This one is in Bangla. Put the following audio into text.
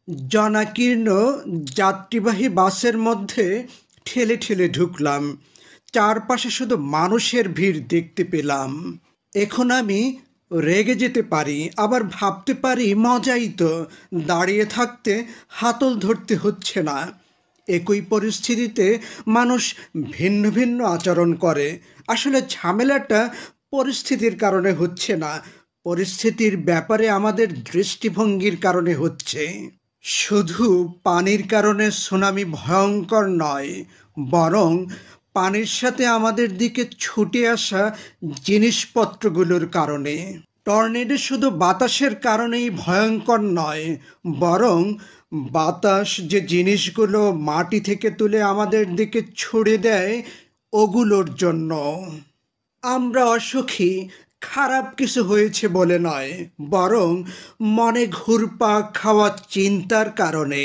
জনাকীর্ণ যাত্রীবাহী বাসের মধ্যে ঠেলে ঠেলে ঢুকলাম। চারপাশে শুধু মানুষের ভিড় দেখতে পেলাম। এখন আমি রেগে যেতে পারি, আবার ভাবতে পারি মজাই তো, দাঁড়িয়ে থাকতে হাতল ধরতে হচ্ছে না। একই পরিস্থিতিতে মানুষ ভিন্ন ভিন্ন আচরণ করে। আসলে ঝামেলাটা পরিস্থিতির কারণে হচ্ছে না, পরিস্থিতির ব্যাপারে আমাদের দৃষ্টিভঙ্গির কারণে হচ্ছে। শুধু পানির কারণে সুনামি ভয়ঙ্কর নয়, বরং পানির সাথে আমাদের দিকে ছুটে আসা জিনিসপত্রগুলোর কারণে। টর্নেডো শুধু বাতাসের কারণেই ভয়ঙ্কর নয়, বরং বাতাস যে জিনিসগুলো মাটি থেকে তুলে আমাদের দিকে ছুড়ে দেয় ওগুলোর জন্য। আমরা অসুখী খারাপ কিছু হয়েছে বলে নয়, বরং মনে ঘুরপাক খাওয়া চিন্তার কারণে।